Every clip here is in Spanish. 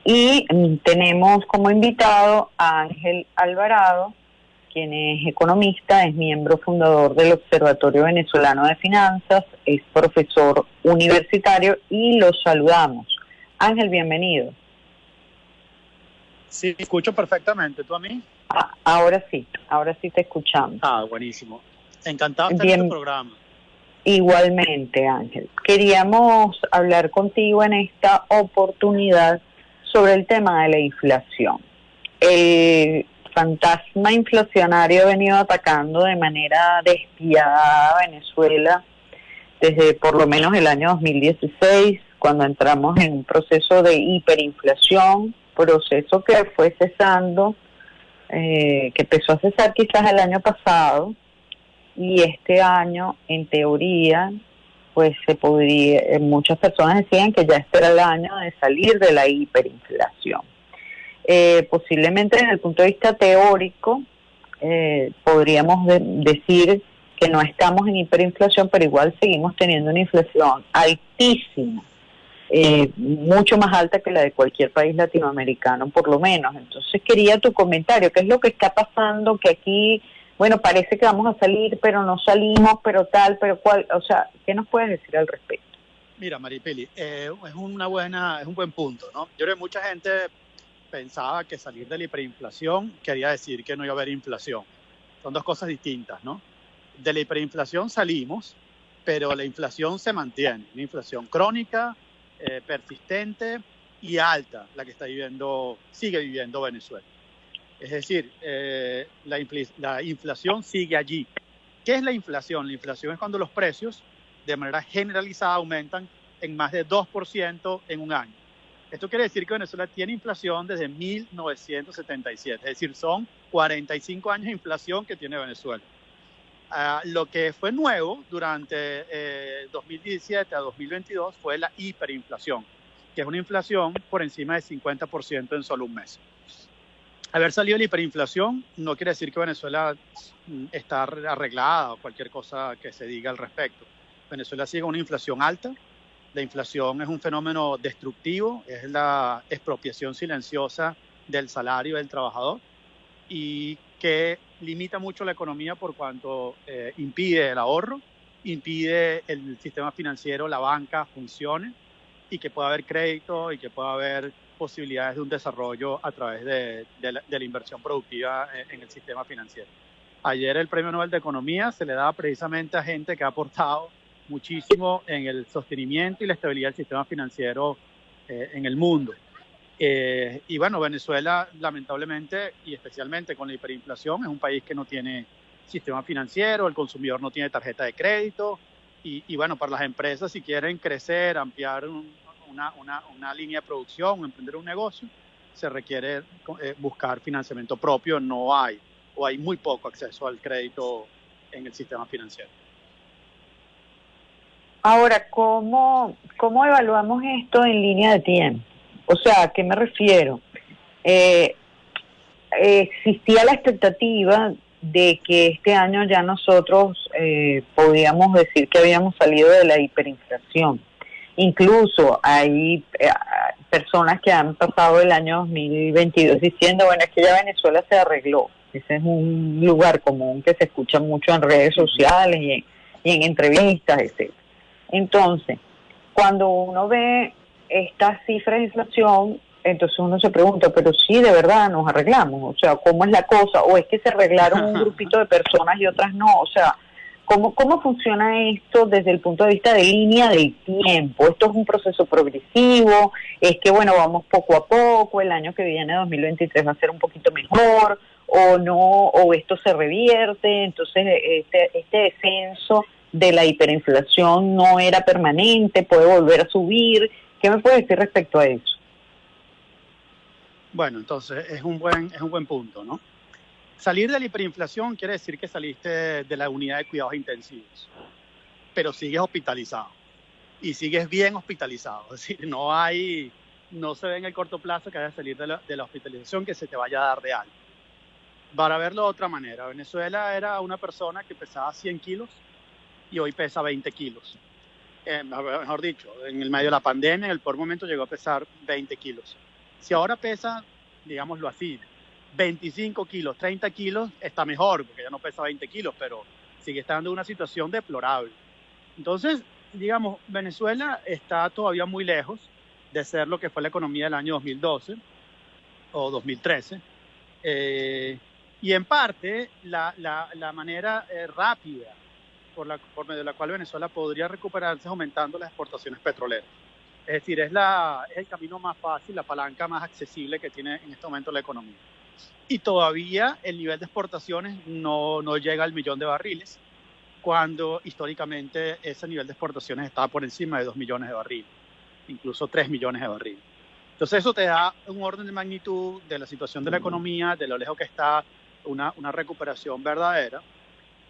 Y tenemos como invitado a Ángel Alvarado, quien es economista, es miembro fundador del Observatorio Venezolano de Finanzas, es profesor universitario y lo saludamos. Ángel, bienvenido. Sí, escucho perfectamente. ¿Tú a mí? Ahora sí te escuchamos. Buenísimo. Encantado de estar en tu programa. Igualmente, Ángel. Queríamos hablar contigo en esta oportunidad sobre el tema de la inflación. El fantasma inflacionario ha venido atacando de manera despiadada a Venezuela desde por lo menos el año 2016, cuando entramos en un proceso de hiperinflación, proceso que fue cesando, que empezó a cesar quizás el año pasado, y este año, en teoría, pues muchas personas decían que ya este era el año de salir de la hiperinflación. Posiblemente desde el punto de vista teórico podríamos decir que no estamos en hiperinflación, pero igual seguimos teniendo una inflación altísima, mucho más alta que la de cualquier país latinoamericano por lo menos. Entonces quería tu comentario, ¿qué es lo que está pasando? Que aquí, bueno, parece que vamos a salir, pero no salimos, pero tal, pero cual, o sea, ¿qué nos puedes decir al respecto? Mira, Maripili, es un buen punto, ¿no? Yo creo que mucha gente pensaba que salir de la hiperinflación quería decir que no iba a haber inflación. Son dos cosas distintas, ¿no? De la hiperinflación salimos, pero la inflación se mantiene. Una inflación crónica, persistente y alta, la que sigue viviendo Venezuela. Es decir, la inflación sigue allí. ¿Qué es la inflación? La inflación es cuando los precios de manera generalizada aumentan en más de 2% en un año. Esto quiere decir que Venezuela tiene inflación desde 1977, es decir, son 45 años de inflación que tiene Venezuela. Lo que fue nuevo durante 2017 a 2022 fue la hiperinflación, que es una inflación por encima del 50% en solo un mes. Haber salido de la hiperinflación no quiere decir que Venezuela está arreglada o cualquier cosa que se diga al respecto. Venezuela sigue una inflación alta. La inflación es un fenómeno destructivo, es la expropiación silenciosa del salario del trabajador y que limita mucho la economía por cuanto impide el ahorro, impide el sistema financiero, la banca funcione y que pueda haber crédito y que pueda haber posibilidades de un desarrollo a través de la inversión productiva en el sistema financiero. Ayer el Premio Nobel de Economía se le daba precisamente a gente que ha aportado muchísimo en el sostenimiento y la estabilidad del sistema financiero en el mundo. Y bueno, Venezuela lamentablemente y especialmente con la hiperinflación es un país que no tiene sistema financiero, el consumidor no tiene tarjeta de crédito y bueno, para las empresas si quieren crecer, ampliar una línea de producción, emprender un negocio, se requiere buscar financiamiento propio, no hay o hay muy poco acceso al crédito en el sistema financiero. Ahora, ¿cómo evaluamos esto en línea de tiempo? O sea, ¿a qué me refiero? Existía la expectativa de que este año ya nosotros podíamos decir que habíamos salido de la hiperinflación. Incluso hay personas que han pasado el año 2022 diciendo, bueno, es que ya Venezuela se arregló. Ese es un lugar común que se escucha mucho en redes sociales y en entrevistas, etc. Entonces, cuando uno ve estas cifras de inflación, entonces uno se pregunta, pero sí, de verdad nos arreglamos, o sea, ¿cómo es la cosa? ¿O es que se arreglaron un grupito de personas y otras no? O sea, ¿cómo funciona esto desde el punto de vista de línea del tiempo? ¿Esto es un proceso progresivo? ¿Es que, bueno, vamos poco a poco, el año que viene, 2023, va a ser un poquito mejor? ¿O no? ¿O esto se revierte? Entonces, este descenso de la hiperinflación no era permanente, puede volver a subir. ¿Qué me puede decir respecto a eso? Bueno, entonces es un buen punto, ¿no? Salir de la hiperinflación quiere decir que saliste de la unidad de cuidados intensivos, pero sigues hospitalizado y sigues bien hospitalizado. Es decir, no se ve en el corto plazo que vayas a salir de la hospitalización, que se te vaya a dar de alta. Para verlo de otra manera, Venezuela era una persona que pesaba 100 kilos y hoy pesa 20 kilos. Mejor dicho, en el medio de la pandemia, en el peor momento llegó a pesar 20 kilos. Si ahora pesa, digámoslo así, 25 kilos, 30 kilos, está mejor, porque ya no pesa 20 kilos, pero sigue estando en una situación deplorable. Entonces, digamos, Venezuela está todavía muy lejos de ser lo que fue la economía del año 2012 o 2013. Y en parte, la manera rápida por medio de la cual Venezuela podría recuperarse es aumentando las exportaciones petroleras. Es decir, es el camino más fácil, la palanca más accesible que tiene en este momento la economía. Y todavía el nivel de exportaciones no llega al 1.000.000 de barriles, cuando históricamente ese nivel de exportaciones estaba por encima de 2 millones de barriles, incluso 3 millones de barriles. Entonces eso te da un orden de magnitud de la situación de la economía, de lo lejos que está una recuperación verdadera.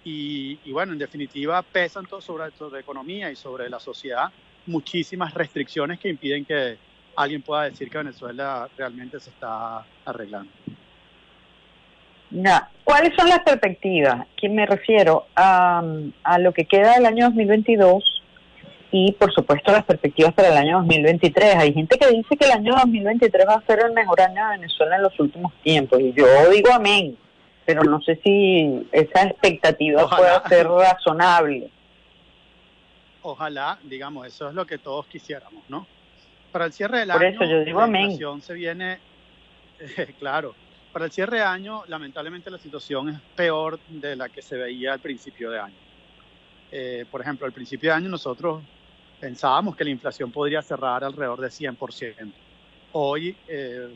Y bueno, en definitiva pesan todo sobre la economía y sobre la sociedad muchísimas restricciones que impiden que alguien pueda decir que Venezuela realmente se está arreglando. ¿Cuáles son las perspectivas? Que me refiero a lo que queda del año 2022 y, por supuesto, las perspectivas para el año 2023. Hay gente que dice que el año 2023 va a ser el mejor año de Venezuela en los últimos tiempos, y yo digo amén, pero no sé si esa expectativa pueda ser razonable. Ojalá, digamos, eso es lo que todos quisiéramos, ¿no? Para el cierre del año, por eso yo digo la inflación se viene, claro, para el cierre de año, lamentablemente la situación es peor de la que se veía al principio de año. Por ejemplo, al principio de año nosotros pensábamos que la inflación podría cerrar alrededor de 100%. Hoy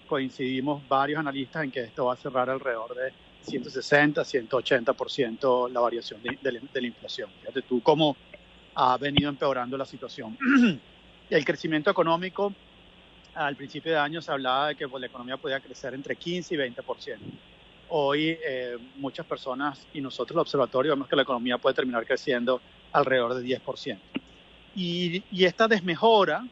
coincidimos varios analistas en que esto va a cerrar alrededor de 160, 180% la variación de la inflación. Fíjate tú cómo ha venido empeorando la situación. Y el crecimiento económico, al principio de año se hablaba de que la economía podía crecer entre 15 y 20%. Hoy muchas personas y nosotros el observatorio vemos que la economía puede terminar creciendo alrededor de 10%. Y esta desmejora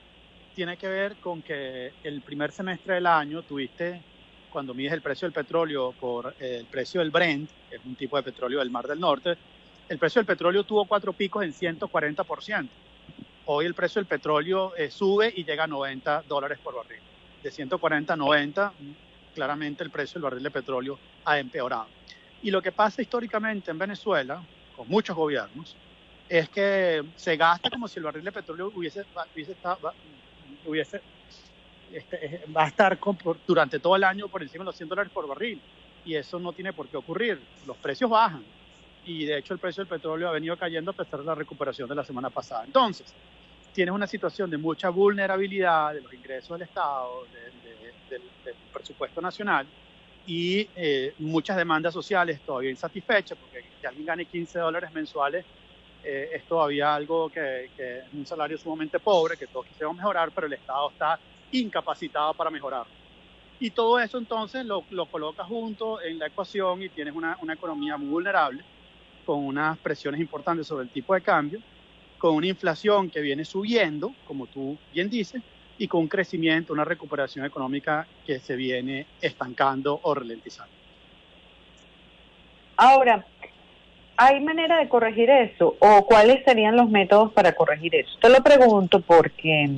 tiene que ver con que el primer semestre del año tuviste, cuando mides el precio del petróleo por el precio del Brent, que es un tipo de petróleo del Mar del Norte, el precio del petróleo tuvo 4 picos en 140%. Hoy el precio del petróleo sube y llega a $90 por barril. De 140 a 90, claramente el precio del barril de petróleo ha empeorado. Y lo que pasa históricamente en Venezuela, con muchos gobiernos, es que se gasta como si el barril de petróleo va a estar durante todo el año por encima de los $100 por barril. Y eso no tiene por qué ocurrir. Los precios bajan. Y de hecho el precio del petróleo ha venido cayendo a pesar de la recuperación de la semana pasada. Entonces, tienes una situación de mucha vulnerabilidad de los ingresos del Estado, del presupuesto nacional, y muchas demandas sociales todavía insatisfechas, porque que alguien gane $15 mensuales es todavía algo que es un salario sumamente pobre, que todos quisiéramos mejorar, pero el Estado está incapacitado para mejorar. Y todo eso entonces lo colocas junto en la ecuación y tienes una economía muy vulnerable, con unas presiones importantes sobre el tipo de cambio, con una inflación que viene subiendo, como tú bien dices, y con un crecimiento, una recuperación económica que se viene estancando o ralentizando. Ahora, ¿hay manera de corregir eso? ¿O cuáles serían los métodos para corregir eso? Te lo pregunto porque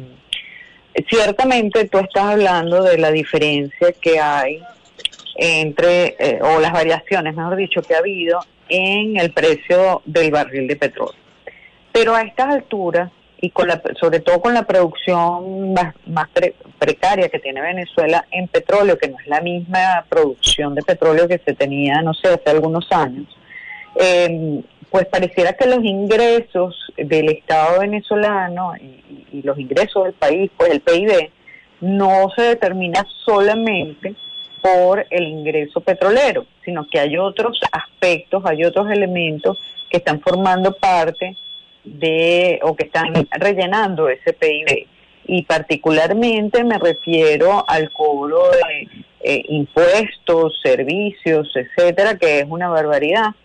ciertamente tú estás hablando de la diferencia que hay entre, o las variaciones, mejor dicho, que ha habido en el precio del barril de petróleo. Pero a estas alturas, y sobre todo con la producción más precaria que tiene Venezuela en petróleo, que no es la misma producción de petróleo que se tenía, no sé, hace algunos años, pues pareciera que los ingresos del Estado venezolano y los ingresos del país, pues el PIB, no se determina solamente por el ingreso petrolero, sino que hay otros aspectos, hay otros elementos que están formando parte o que están rellenando ese PIB. Y particularmente me refiero al cobro de impuestos, servicios, etcétera, que es una barbaridad,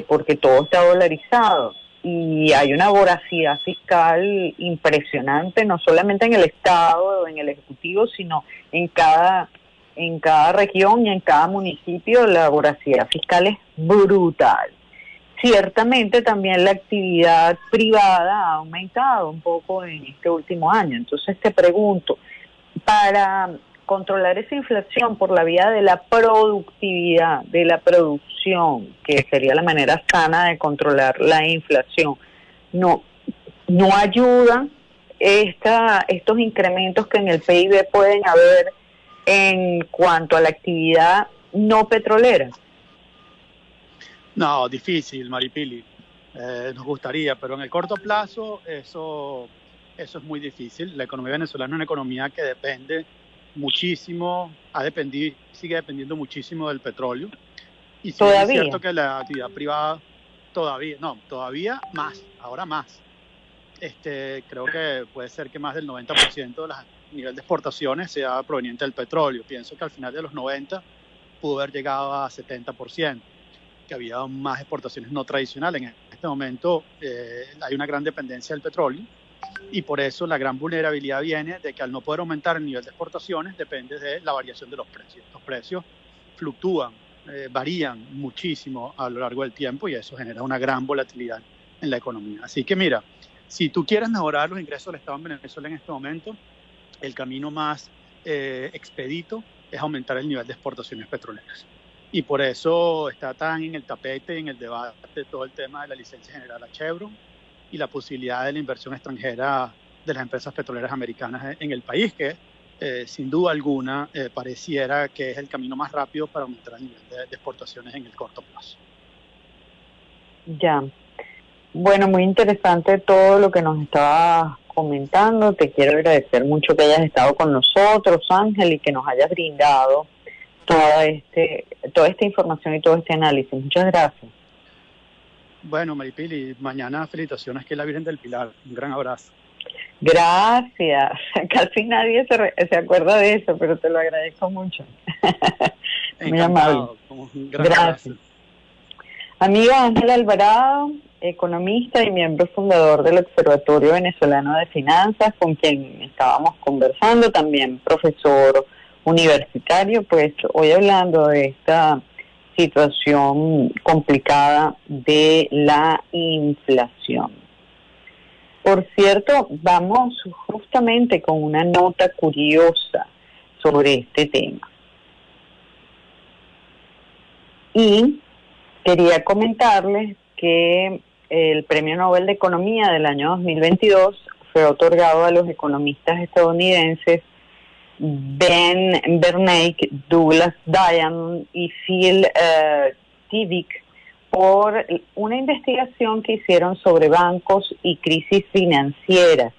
porque todo está dolarizado. Y hay una voracidad fiscal impresionante, no solamente en el Estado o en el Ejecutivo, sino en cada región y en cada municipio. La voracidad fiscal es brutal. Ciertamente también la actividad privada ha aumentado un poco en este último año. Entonces te pregunto, para controlar esa inflación por la vía de la productividad, de la producción, que sería la manera sana de controlar la inflación, no ayuda estos incrementos que en el PIB pueden haber en cuanto a la actividad no petrolera. No, difícil, Maripili. Nos gustaría, pero en el corto plazo eso es muy difícil. La economía venezolana es una economía que depende muchísimo, sigue dependiendo muchísimo del petróleo. Y sí es cierto que la actividad privada todavía más, ahora más. Creo que puede ser que más del 90% del nivel de exportaciones sea proveniente del petróleo. Pienso que al final de los 90 pudo haber llegado a 70%, que había más exportaciones no tradicionales. En este momento hay una gran dependencia del petróleo y por eso la gran vulnerabilidad viene de que al no poder aumentar el nivel de exportaciones depende de la variación de los precios. Los precios fluctúan, varían muchísimo a lo largo del tiempo y eso genera una gran volatilidad en la economía. Así que mira, si tú quieres mejorar los ingresos del Estado en Venezuela en este momento, el camino más expedito es aumentar el nivel de exportaciones petroleras. Y por eso está tan en el tapete, en el debate, todo el tema de la licencia general a Chevron y la posibilidad de la inversión extranjera de las empresas petroleras americanas en el país, que sin duda alguna pareciera que es el camino más rápido para aumentar el nivel de exportaciones en el corto plazo. Ya. Bueno, muy interesante todo lo que nos estabas comentando. Te quiero agradecer mucho que hayas estado con nosotros, Ángel, y que nos hayas brindado toda esta información y todo este análisis. Muchas gracias. Bueno, Maripili, mañana felicitaciones, que es la Virgen del Pilar. Un gran abrazo. Gracias. Casi nadie se acuerda de eso, pero te lo agradezco mucho. Muy amable. Gracias. Amigo Ángel Alvarado, economista y miembro fundador del Observatorio Venezolano de Finanzas, con quien estábamos conversando, también profesor universitario, pues hoy hablando de esta situación complicada de la inflación. Por cierto, vamos justamente con una nota curiosa sobre este tema. Y quería comentarles que el Premio Nobel de Economía del año 2022 fue otorgado a los economistas estadounidenses Ben Bernanke, Douglas Diamond y Phil Dybvig por una investigación que hicieron sobre bancos y crisis financieras.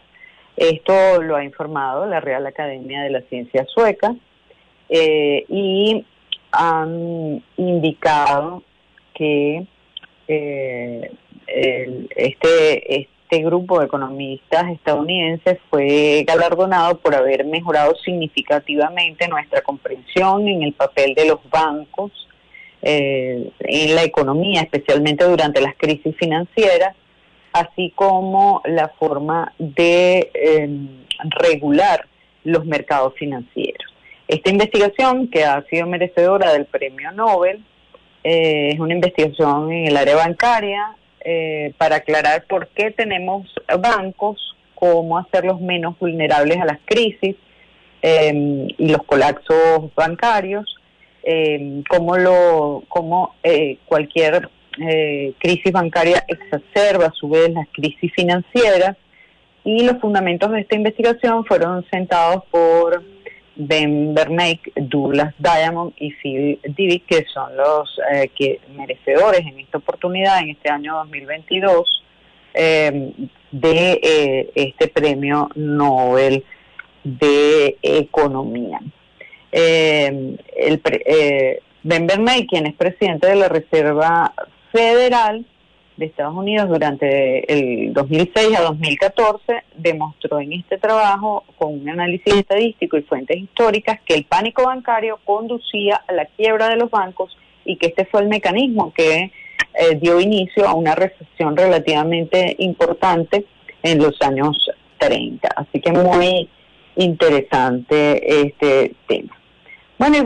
Esto lo ha informado la Real Academia de la Ciencia Sueca y han indicado que este grupo de economistas estadounidenses fue galardonado por haber mejorado significativamente nuestra comprensión en el papel de los bancos en la economía, especialmente durante las crisis financieras, así como la forma de regular los mercados financieros. Esta investigación, que ha sido merecedora del Premio Nobel, es una investigación en el área bancaria para aclarar por qué tenemos bancos, cómo hacerlos menos vulnerables a las crisis y los colapsos bancarios, cómo cualquier crisis bancaria exacerba a su vez las crisis financieras, y los fundamentos de esta investigación fueron sentados por Ben Bernanke, Douglas Diamond y Phil Dybvig, que son los merecedores en esta oportunidad, en este año 2022, de este Premio Nobel de Economía. Ben Bernanke, quien es presidente de la Reserva Federal de Estados Unidos durante el 2006 a 2014, demostró en este trabajo, con un análisis estadístico y fuentes históricas, que el pánico bancario conducía a la quiebra de los bancos y que este fue el mecanismo que dio inicio a una recesión relativamente importante en los años 30. Así que muy interesante este tema. Bueno, y